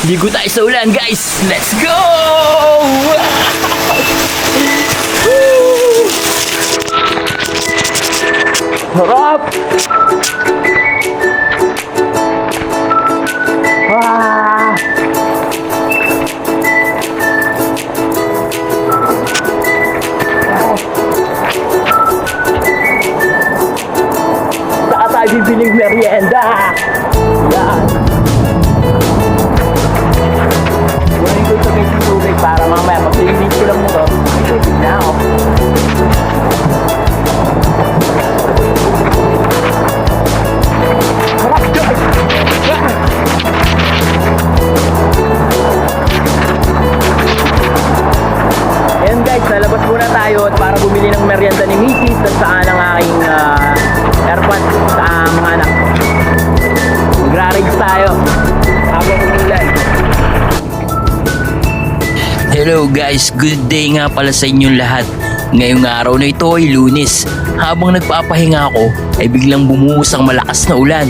Ligo tayo sa ulan, guys! Let's go! Harap! Ah! Saka tayo bibiling merienda! Yan! Kunin ko ito may tubig para mamaya pag-iinit ko lang mo to, may tubig na ako. Ayan guys, nalabas muna tayo at para bumili ng merienda ni Mrs. at saan ang aking airpod sa mga anak. Magra-rigs tayo habang umulan. Hello guys, good day nga pala sa inyong lahat. Ngayong araw na ito ay Lunes. Habang nagpapahinga ako ay biglang bumuhos ang malakas na ulan.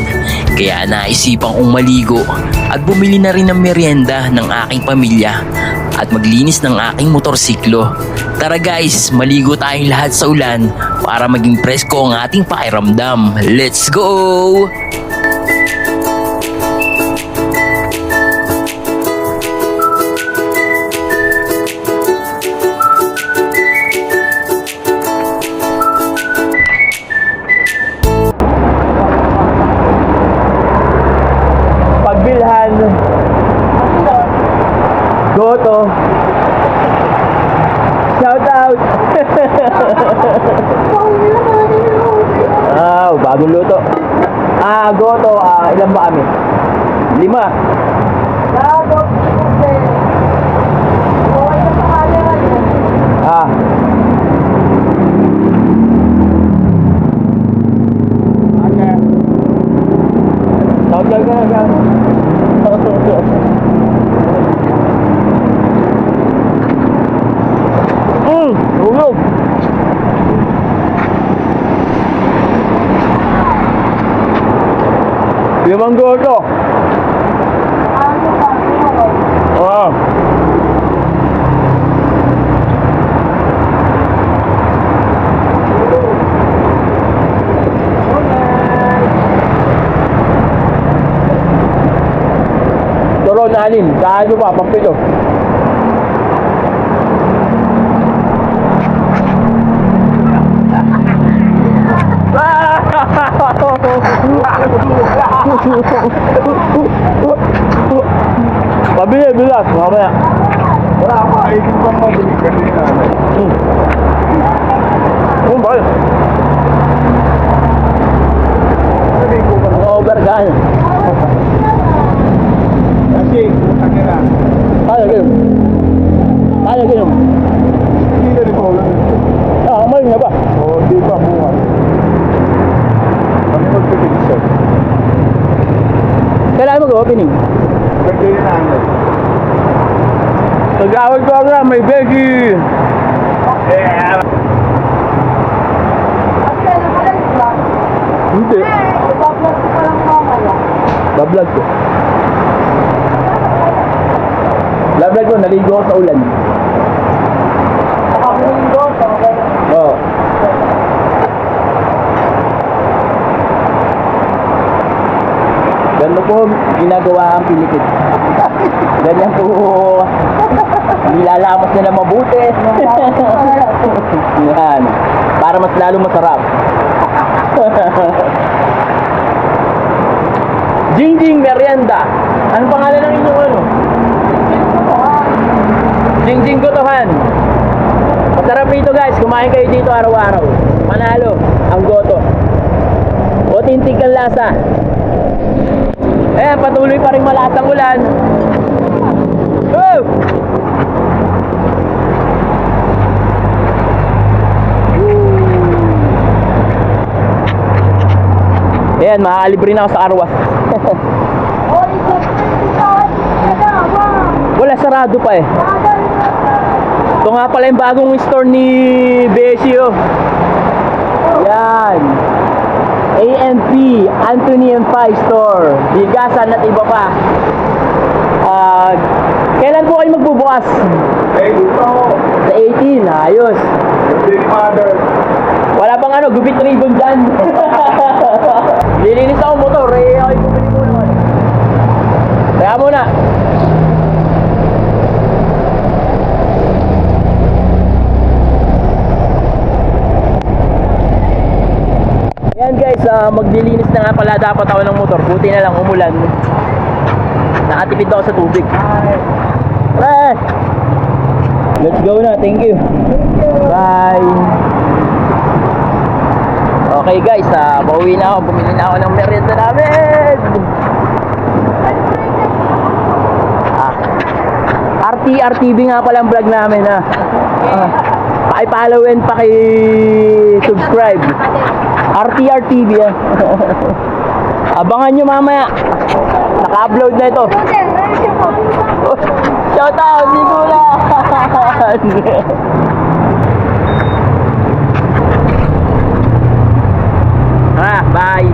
Kaya naisipan kong maligo at bumili na rin ng merienda ng aking pamilya at maglinis ng aking motorsiklo. Tara guys, maligo tayong lahat sa ulan para maging presko ang ating pakiramdam. Let's go! Pagbilhan Goto, shout out. Bagong luto. Goto, ilan ba kami? 5. Shout out ka na. Tulog. Limang goto. Turon 6. Kaano pa, pampilo. Pabili, bilas, mamaya. Wala ako, ayun pang mabili kanina. Ba? Sabi ko ba? Overgan. Kasi, ang ina. Kaya ganun. Hindi na rin po. Kamay na ba? O, di pa buwan. Kami magpipilisan. Kailangan mag-opening. Pagkili na ano. Pag-awal ko na, may Becky. Yeah. Hindi. Bablog ko. Bablog ko, naligo ako sa ulan. Oo. Ganun po ginagawa ang pilikid. Ganyan po nilalamas na mabuti. Yan. Para mas lalo masarap. Jingjing Merienda. Ano pangalan ng inyong ano? Jingjing Gotohan. Masarap ito guys. Kumain kayo dito araw-araw. Manalo ang goto. Authentic ang lasa. Patuloy pa rin malakas ang ulan. Oh! Ayan, makakalibre na ako sa arwas. Wala, sarado pa eh. Ito nga pala yung bagong store ni Besio. Yan. ANP, Anthony and Pai Store. Bigasan at iba pa. po kayo magbubukas? Eh, dito ako. Sa 18, ayos. Big mother. Wala bang ano, gupit ribbon dyan. Lilinis ako motor, eh ako yung bumili muna naman. Kaya muna. Yan guys, maglilinis na nga pala dapat ako ng motor. Buti na lang umulan. Nakatipid ako sa tubig. Tara! Let's go na, thank you. Bye! Okay guys, pauwi na ako. Bumili na ako ng merienda namin. RTRTV nga pala ang vlog namin ha. Paki-follow and paki-subscribe. RTRTV ha. Abangan nyo mamaya. Naka-upload na ito. Shout out, Nicola! Bye!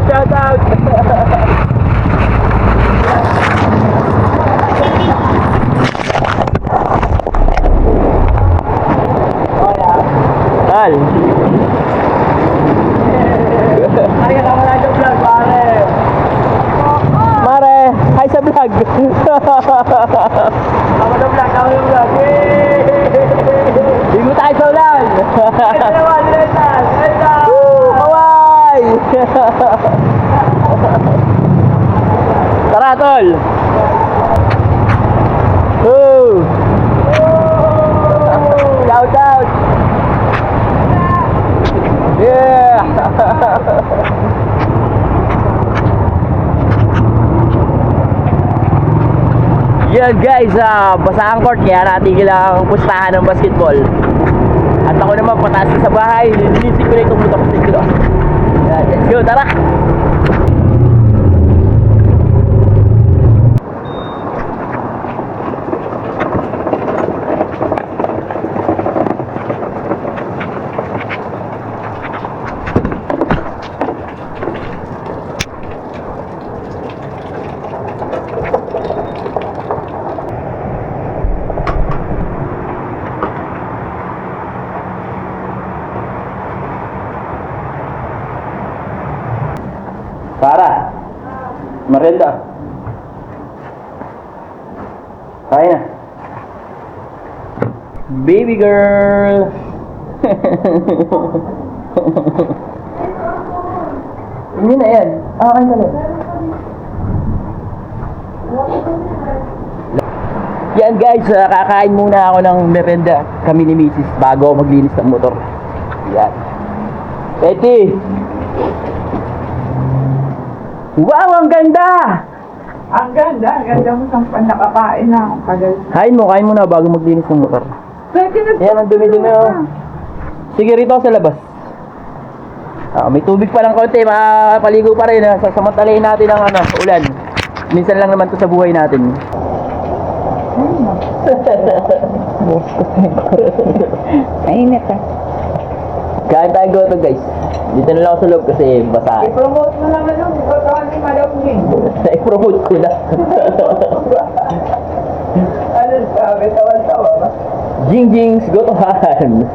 Shout out! Tal! Ay, nakawala sa vlog, pare! Mare! Hi sa vlog! Ako na vlog, ako na vlog! Hindi mo tayo sa ulan! Ito naman, Letas! Letas! Kawai! Tara, tol! Shout out! Yeah! Yan guys, basa ang court kaya natin kailangang pustahan ng basketball. At ako naman pataas sa bahay, lilinisik ko na itong motor ko. Yan, let's go, tara! Para, merienda. Kain na. Baby girl. Hindi na yan. Kain na lang. Yan guys, kakain muna ako ng merienda kami ni Mrs. bago ako maglinis ng motor. Yan. Betty! Wow, ang ganda! Ang ganda mo sa nakakain na. Kain mo na bago maglinis ng motor. Pwede na. Yan, ang dumi-dumi oh. Sige, rito ako sa labas. May tubig pa lang konti, makapaligo pa rin. Sasamantalayin natin ang ulan. Minsan lang naman to sa buhay natin. Mainit ah. Kain tayo goto guys. Dito na lang ako sa loob kasi basa. I-promote mo naman yung gotohan ni Madam Jing. I-promote ko na. Ano sabi? Tawan-tawa ba? Jing-jings, gotohan.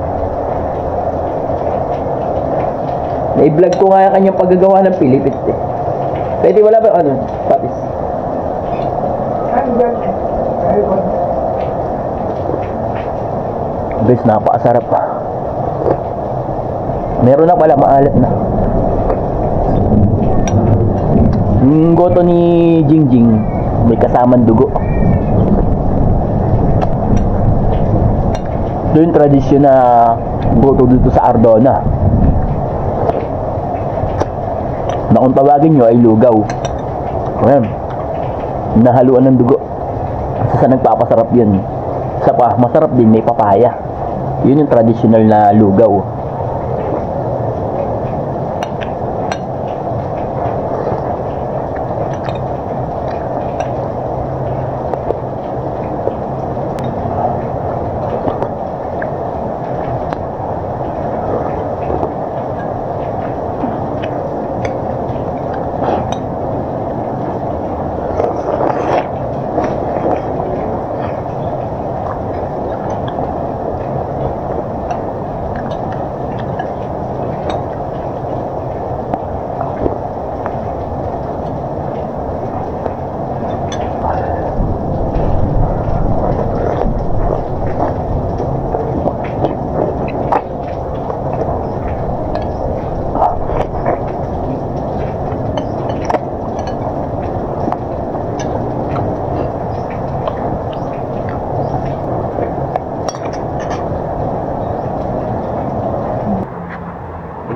Na-vlog ko nga yung kanyang paggagawa ng Pilipit eh. Pwede wala ba patis? Ano ganda? Guys, napakasarap pa. Meron na pala, maalat na. Yung goto ni Jingjing, may kasamang dugo. Ito yung tradisyon na goto dito sa Ardona. Na kung tawagin nyo ay lugaw. Ayan. Nahaluan ng dugo. Kasi sa nagpapasarap yun. Isa pa, masarap din, may papaya. Yun yung traditional na lugaw.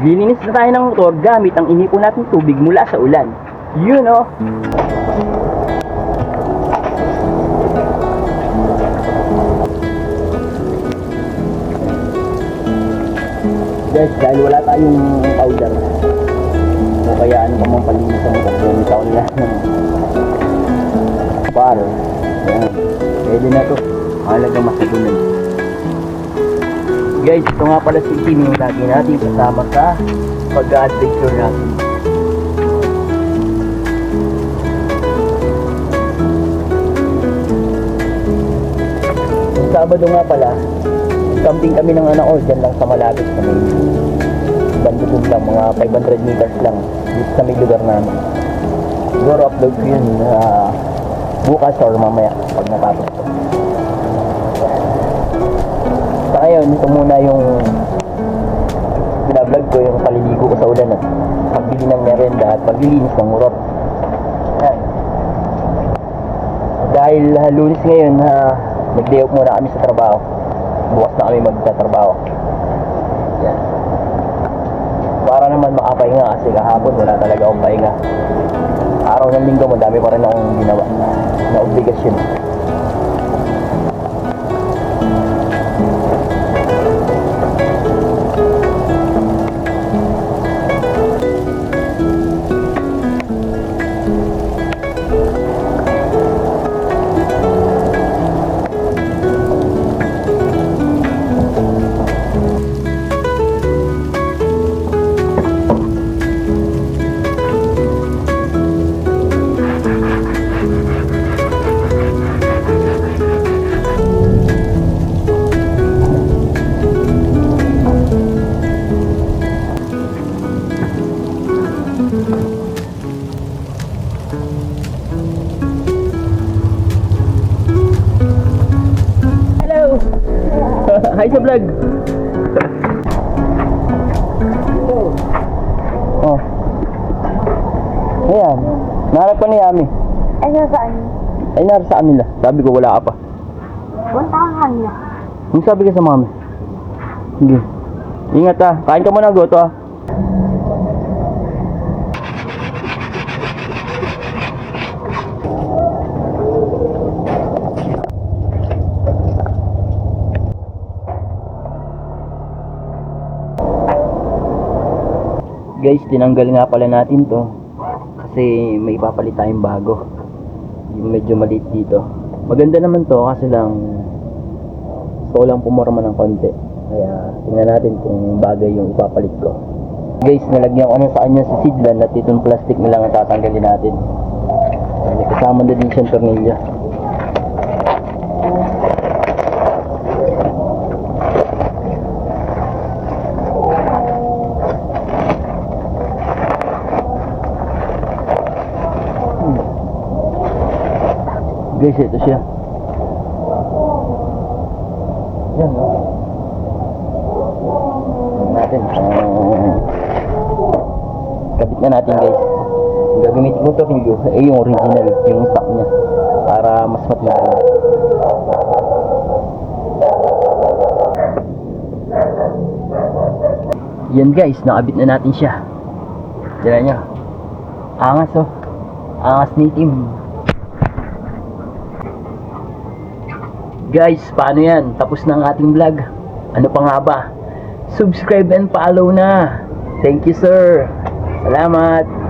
Lilinis na tayo ng motor gamit ang inipon natin tubig mula sa ulan. Yun oh. Guys, dahil wala tayong powder, o kaya ano pa mong palinis ang motor, yung taon na par. Yan. Pwede na to. Mahalagang masagunan. Guys, ito nga pala si Tim yung lagi natin kasama sa pag-adventure natin. Yung Sabado nga pala, camping kami ng anak ko dyan lang sa malapit sa may bandutun lang, mga 500 meters lang dito sa may lugar namin. Siguro upload ko yun bukas or mamaya pag natapos ko. Sa ngayon, ito muna yung binablog ko, yung paliligo ko sa ulan at pagbili ng merenda at paglilinis ng motor. Yan. Dahil Lunes ngayon, nag-day off muna kami sa trabaho. Bukas na kami magtatrabaho. Yan. Para naman makapahinga kasi kahapon wala talaga akong pahinga. Araw ng linggo, madami pa rin akong ginawa na obligasyon. Hi sa vlog. Oh. Ayan. Nahanap ko ni Ami. Ay, nasaan? Ay, narasaan nila. Sabi ko wala ka pa. Punta ka kanina. Yung sabi ka sa mami. Sige. Ingat ah. Kain ka muna, Goto ah. Guys, tinanggal nga pala natin to kasi may ipapalit tayong bago, yung medyo maliit dito. Maganda naman to kasi lang gusto ko lang pumorma ng konti, kaya tingnan natin kung bagay yung ipapalit ko. Guys, nalagyan ko sa kanya si seedlan at itong plastic na lang ang tatanggalin natin. May kasama na din siyang tornilyo. Guys, ito siya. Yan, no? Tingnan natin. na natin guys. Ang gagamitin ko tornilyo ay yung original, yung stock niya, para mas matibay. Yan guys, nakabit na natin siya. Diyan nyo. Angas oh. Angas ni Tim. Guys, paano yan? Tapos na ang ating vlog. Ano pa nga ba? Subscribe and follow na. Thank you sir. Salamat.